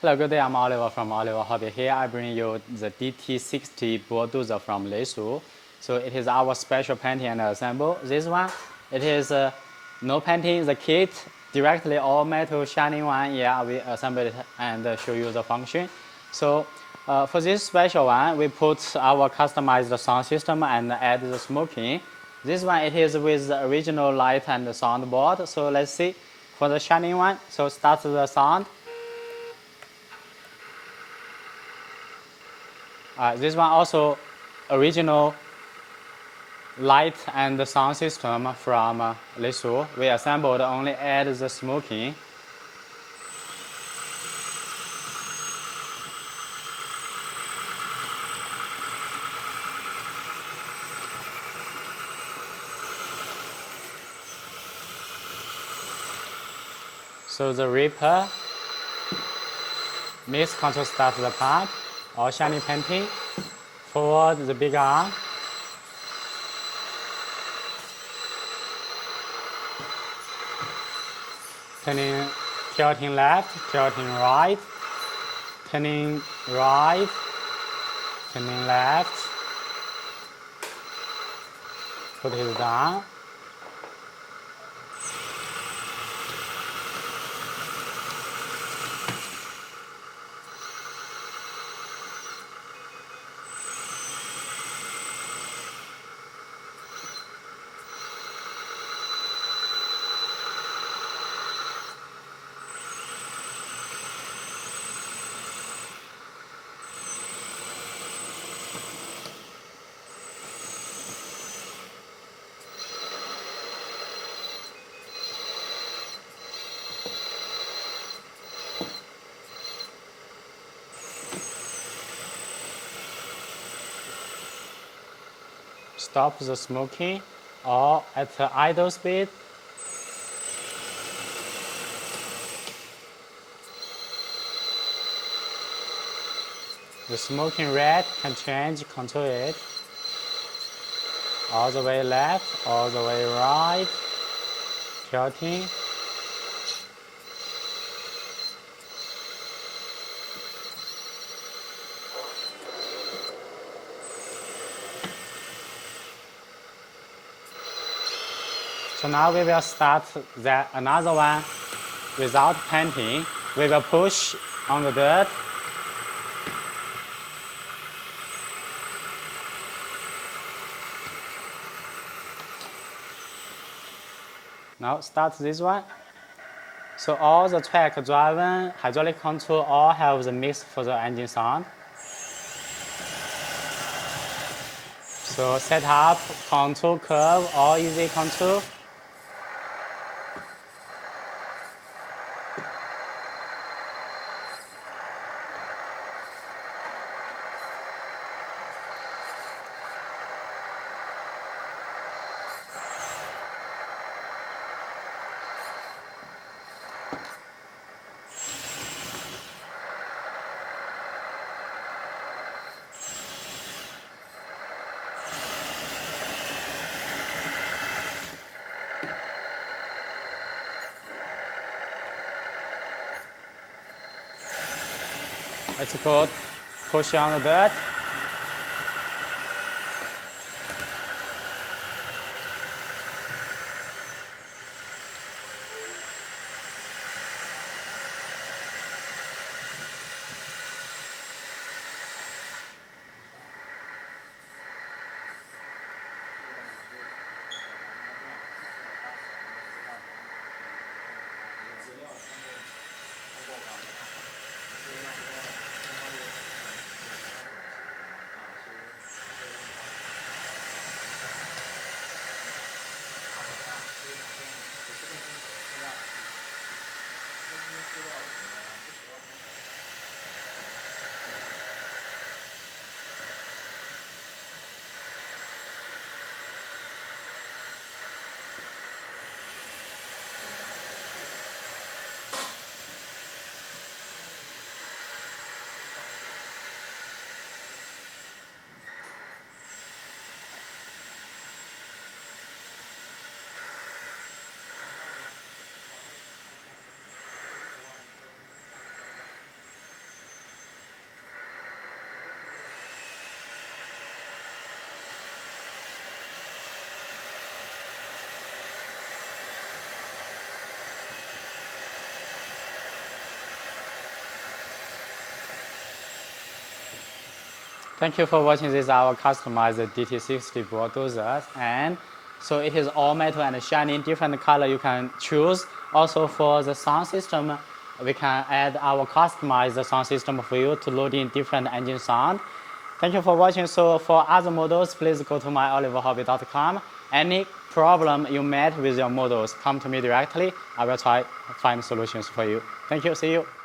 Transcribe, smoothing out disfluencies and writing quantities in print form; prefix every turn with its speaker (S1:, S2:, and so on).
S1: Hello, good day. I'm Oliver from Oliver Hobby. Here I bring you the DT60 bulldozer from Leisu. So it is our special painting and assemble. This one, it is no painting, the kit, directly all metal shining one. Yeah, we assemble it and show you the function. So for this special one, we put our customized sound system and add the smoking. This one, it is with the original light and sound board. So let's see for the shining one. So start the sound. This one also original light and sound system from Leisu. We assembled only add the smoking. So the Reaper mix control start the pump, all shiny painting, forward the big arm. Turning, tilting left, tilting right, turning right, turning left, put it down. Stop the smoking or at idle speed. The smoking red can change, control it. All the way left, all the way right, tilting. So now we will start another one without painting. We will push on the dirt. Now start this one. So all the track, driven, hydraulic control, all have the mix for the engine sound. So set up, control curve, all easy control. It's called push on the dirt. Thank you for watching this our customized DT60 bulldozers, and so it is all metal and shining different color you can choose. Also for the sound system, we can add our customized sound system for you to load in different engine sound. Thank you for watching. So for other models, please go to myoliverhobby.com. Any problem you met with your models, come to me directly. I will try to find solutions for you. Thank you. See you.